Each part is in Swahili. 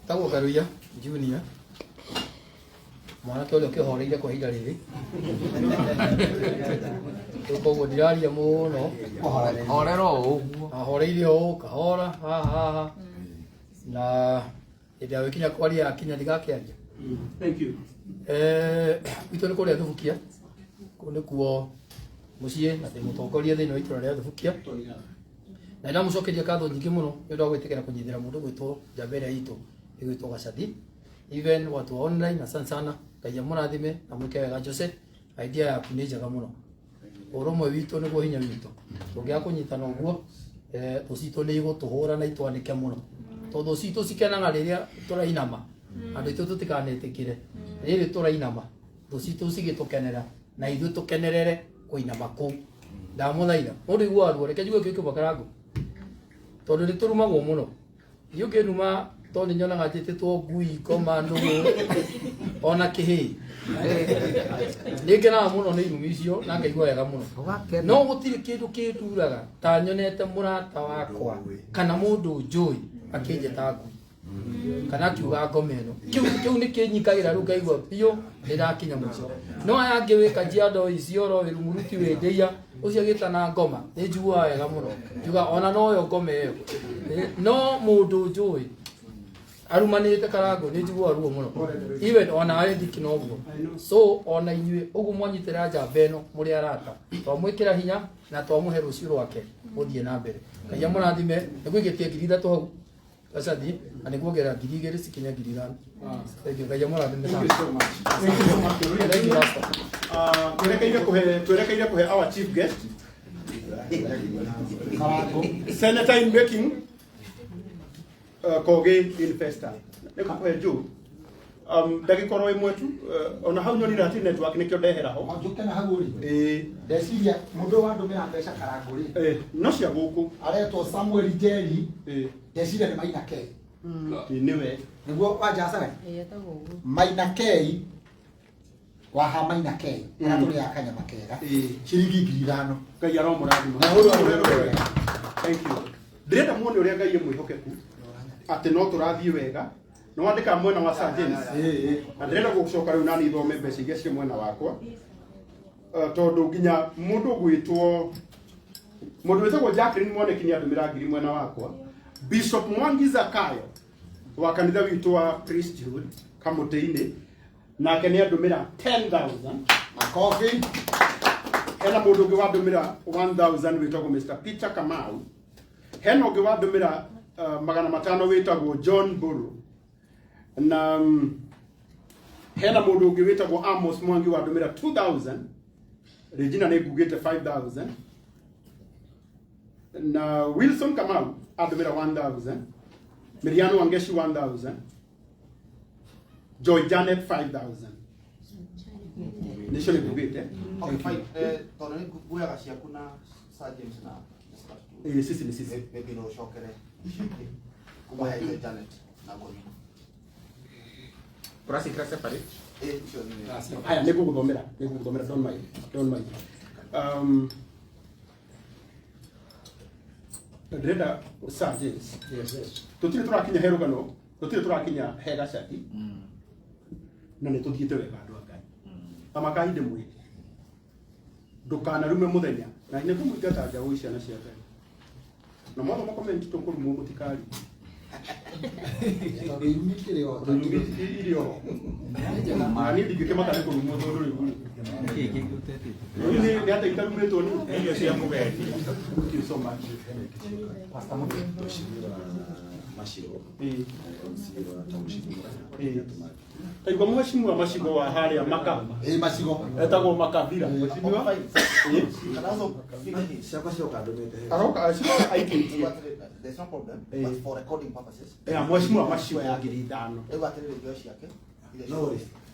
Tago Karuya Junior mwana tole ukihoreire kwa ihinda riri ukoguo ndiraria muno horero uguo ahoreire o kahora ha na ida wikinya kwaria akinya ndigakiaria. Thank you. Wito ni kuria thubukia kunde kuo mucie na ndimutongoria thini wa itura ria thubukia na ina mucokeria katho nyingi muno ni ndo gwitikira kunyithira mundu gwitwo Jambere itu igwitwo Gacadi even watu online na sana Ngai amurathime na mwike wega Jose idea yaku ni njega muno urumwe witu ni hinya witu tungia kunyitana uguo tucito ni igutuhura na itwanike muno tondu cito cikenaga riria turainama andu itu tutikanetikire riri turainama tucito cigitukenera na ithu tukenerere kuinama ku ndamuthaitha mundu igwaru reke njuge kiko karangu tondu ni turumagwo muno yuke numa toni nyonaga njititwo ngui komando ona kihi ningena muno ni irumi icio na ngaigua wega muno no gutiri kindu kinduraga ta nyonete murata wakwa kana mundu njui akinjeta ngui kana kiuga ngome ino kiu ni kinyikagira ru ngaigua piu ndirakinya mucio no aya ngiwika njiando icio ro irumuruti wendeia ucio gitana ngoma ni njigua wega muno njuga ona no yo ngome iyo no mundu njui arumanite karango ni njigua ruo muno even ona ari ndikinoguo so ona inyue ugu mwanyitira Njamba ino muri arata twamwikira hinya na twamuhe rucio rwake muthie na mbere Ngai amurathime niguigitie 3,000 hau Gacadi na niguongerera 2,000 cikinya 5,000. Thank you. Ngai amurathime Thank you so much. Thank you so much. Twerekeire kuhe our chief guest Senator in making Koge investor. Nikuhe juu ndagikoro imwe tu ona hau nyonira ati network nikio ndehera ho njuke na hau ri ndeciria mundu wa ndumira mbeca karangu ri no cia guku aretwo Samuel Njeri ndeciria ni Maina K niwe niguo wajacaga Maina K wa ha Maina K na tuli akanya makega ciringi 5,000 Ngai aromurathima na uru thank you ndirenda muone uria Ngai mwihokeku ati no turathie wega no wandika mwena wa Sergeant na ndirenda gucoka riu nani thome mbeca iria cia mwena wakwa tondu nginya mundu gwitwo mundu wetagwo Jacqueline Mwaniki andumira ngiri mwena wakwa Bishop Mwangi Zakayo wa kanitha witu wa Priesthood Kamutini nake ni andumira 10,000 makofi hena mundu ungi wandumira 1,000 witagwo Mr. Peter Kamau hena ungi wandumira 500 witagwo John Buru na hena mundu ungi witagwo Amos Mwangi wandumira 2,000 Regina ni ngugite 5,000 na Wilson Kamau andumira 1,000 Miriano Wangeshi 1,000 Joy Janet 5,000 nisho ni ngugite okay fine tono ni kuya cia kuna Sergeant na sisi ni sisi maybe no shokere kuma hizo Janet na Goni kurasi krasa pale haya nikuguthomera don't mind Reda Sergeant yes tutire turakinya herugano tutire turakinya he Gacadi na ni tuthiite wega andu a Ngai amakahinde mwi ndukana rume muthenya na ni kumwita njaũ ciana cia Ngai na mwana mo comment tukurumu mutikari irumi kirio irio ani ndigike makane kurumu tondu riu ni hata itarumetwo ni hiyo cia mugeni thank you so much pastor Mashigo taigwa mheshimiwa Mashigo wa haria maka Mashigo etagwo makabira mheshimiwa kanazo Shaka sio kadomete aroka ashika aikiti there's no problem but for recording purposes mheshimiwa Mashigo ya 5,000 ewa tele joshi yake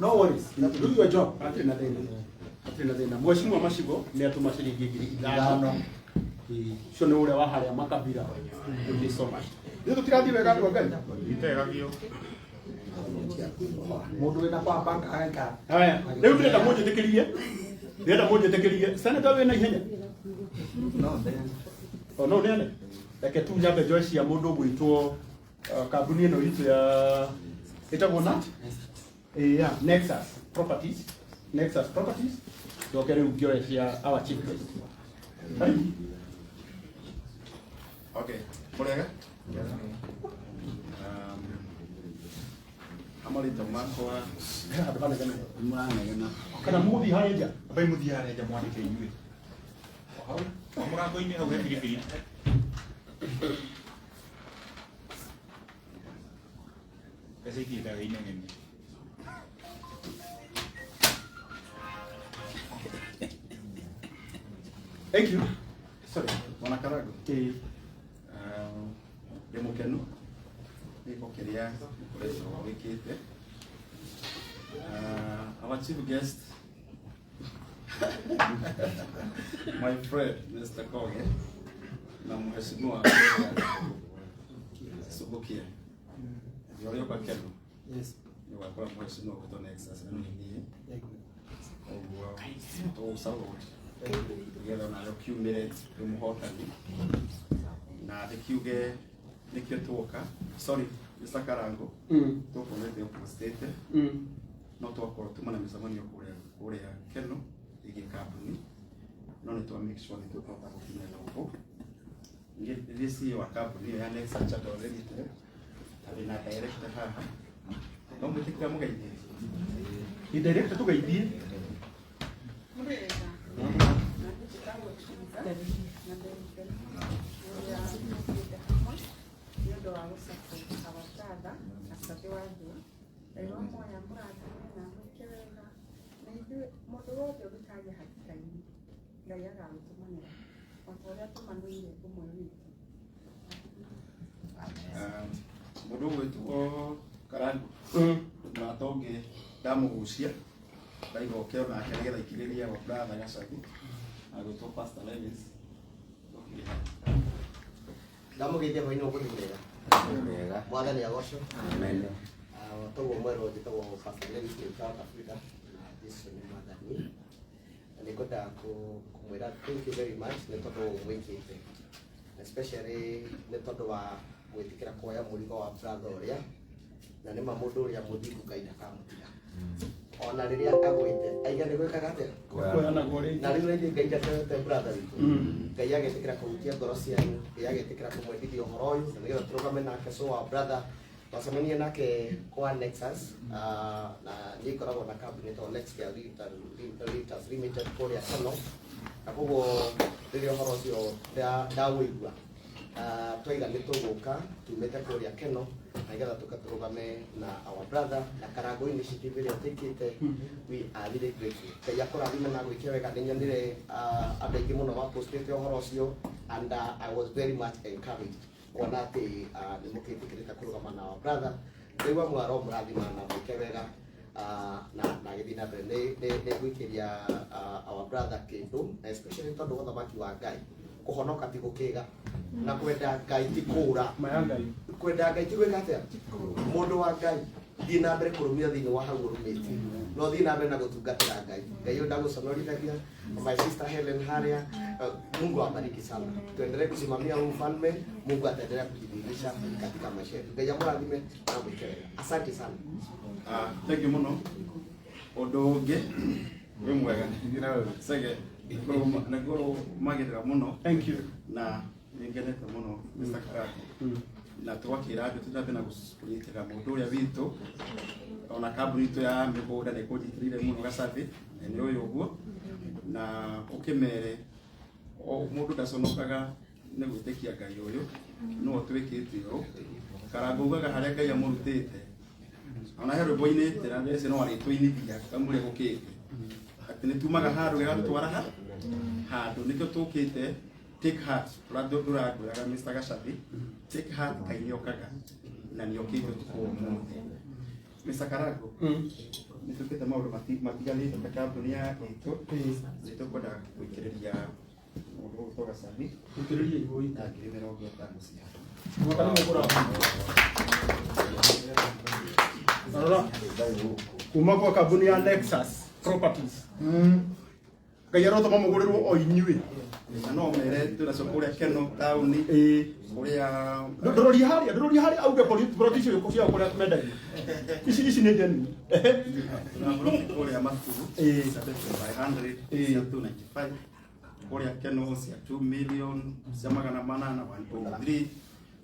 no worries do your job atina thina mheshimiwa Mashigo ni atuma ciringi 5,000 cio ni uria wa haria makabira ndi so much ndio tirathi wega andu a Ngai itegagio mundu wina kwa banka aika haya riu ndirenda munjitikirie senator wina ihenya no nene reke tu nyambe joshi ya mundu gwitwo kambuni ĩno itũ ya ĩtagwo na yeah, Nexus Properties. Nexus Properties. Ndoke rĩu ngĩoe cia our chief guest. Okay, mũrega? Amarita makwa kana mũgũthiĩ harĩa nja Bai muthi harĩa nja mwandĩke inyuĩ. Hau, mũrango-inĩ hau he biribiri. Ese ikiita ineng'eni. thank you. sorry, Bwana Karago. Ndĩ mũkenu gĩko kĩrĩa mũkoretwo wĩkĩte. Our chief guest, my friend Mr. Koge, na mheshimiwa Subukia. Ndio kwa kenu. Yes. Ni wakora mheshimiwa kutoka Nexus na mimi. Au sawa. Together na kiumire umuhotani. Na kiuge nikio tuoka. Sorry, Mr. Karango. Tukomete ku state. No twakorwo tumana mĩcemanio kũrĩa Keno ĩgĩ kambuni no nĩ twa make sure nĩ tũkũhota gũkinyĩra gũkũ. Ningĩ CEO wa kambuni ya Nexus Charter already tarĩ na director haha. No mwĩtĩkĩra mũgeithie. Ni director tugeithie. Mũndũ gwĩtwo Karangu na tonge ndamũgucia ndaigua ũkĩo nake nĩgetha ikirĩria wa brother Gacagu na gwĩtwo Pastor Levis. Ndamugeithia hwainĩ ũgũthimĩra mwathani agocwo. Toguo mwerũ njĩtagwo Pastor Levis South Africa na Jason Mwathani. Na nĩngwenda kũmwĩra thank you very much nĩ tondũ mwĩkĩte, especially nĩ tondũ wa gwĩtĩkĩra kuoya mũrigo wa brother ũrĩa, na nĩ ma mũndũ ũrĩa mũthingu Ngai ndakamũtiga. Ona rĩrĩa agwĩte aiga nĩ gwĩkaga atĩa na rĩu rĩngĩ Ngai ndatete brother witũ. Ngai agetĩkĩra kũhutia ngoro cianyu, Ngai agetĩkĩra kũmwendithia ũhoro ũyũ na nĩgetha tũrũgame nake. So wa brother twacemanie nake kwa Nexus na nĩ ikoragwo na kambuni ĩtagwo Nexcare Realtors Limited kũrĩa Keno, na koguo rĩrĩa ũhoro ũcio ndawĩigua twaiga nĩ tũgũka tumĩte kũrĩa Keno na nĩgetha tũrũgame na our brother na Karango initiative ĩrĩa tũkĩte. We are really grateful. Ngai akũrathime na gwĩke wega. Nĩ nyonire andũ aingĩ mũno mapostĩte ũhoro ũcio and I was very much encouraged kuona atĩ nĩ mũkĩtĩkĩrĩte kũrũgama na our brother. Ndaigua mwaro mũrathima na gwĩke wega na gĩthiĩ na mbere nĩ gwĩkĩria our brother kĩndũ, especially tondũ ũthamaki wa Ngai kuhonoka ti gũkĩga na kwenda Ngai ti kũũra. Kwenda Ngai ti gwĩka atĩa mũndũ wa Ngai thiĩ na mbere kũrũmia thĩinĩ wa hau ũrũmĩte, no thiĩ na mbere na gũtungatĩra Ngai. Ngai ũyũ ndagũconorithagia. My sister Helen Haria, Mungu awabariki sana. Tuendelee kusimamia huu ufalme, Mungu ataendelea kujidhihirisha katika maisha yetu. Ngai amũrathime na mwĩke wega. Asante sana. Thank you mũno. Ũndũ ũngĩ wĩ mwega Sege nĩguo magĩrĩra mũno. Thank you. Na nĩngenete mũno Mr. Karango na twakĩra andũ tũthambe na kũnyitĩrĩra mũndũ ũrĩa witũ ona kambuni itũ ya mĩgũnda nĩ kũnjitĩrĩire mũno Gacabi nĩ ũyũ ũguo na ũkĩmere mũndũ ndaconokaga nĩ gwĩtĩkia Ngai ũyũ no twĩkĩte ũũ. Karango ugaga harĩa Ngai amũrutĩte ona he rwĩmbo-inĩ tĩra thece no arĩtũinithia kamũrĩa gũkĩte atĩ nĩ tumaga handũ gĩgatũtwara handũ nĩkĩo tũkĩte take heart tũragwĩraga Mr. Gacabi take heart Ngai nĩokaga na nĩokĩte ũtukũ ũmũthĩ. Mr. Karango nĩ tũkĩte maũndũ matiganĩte ta kambuni ya itũ nĩ tũkwenda gwĩkĩrĩria mũndũ ũyũ ũtagwo Gacabi Gũkĩrĩria igũi na 50,000 cia kuma kwa kambuni ya Nexus Properties. Ngai arotoma mũgũrĩrwo o inyuĩ no mere tunacokuria keno tauni kuria ndorori hari auge politician yuko cia kuria tumendai ici ni deni kuria maturu 500 cia 295 kuria keno cia 2 million cia 800 1.3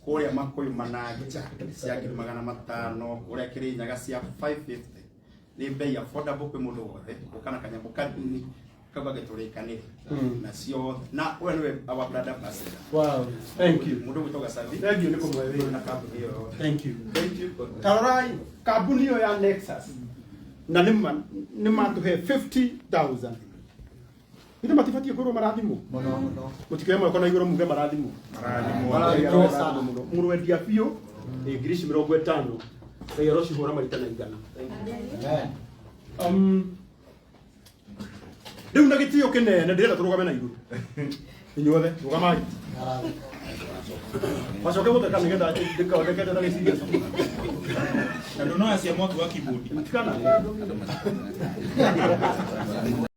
kuria makoyo managi cia 500 kuria kirinyaga cia 550 ni bei affordable kwa mundu wothe ukana kanyamu kadini kaba geturekanire nacio na wewe our brother pastor. Wow, thank you Mundu kutoka Savi. Thank you niko mwewe na kabuni hiyo. thank you tarai kabuni hiyo ya Nexus na nima tuhe 50,000 ita matifatie kuro marathimu no mutikema kona igoro muge marathimu muru wendia bio ngirishi 50 sayoro cihura marita na igana riu na gitio kinene ndirenda turugame na iguru inyuothe rugamai macoke gutheka nigetha ndikaonekete na giciria na ndono acia mwaki wa kibudi tikana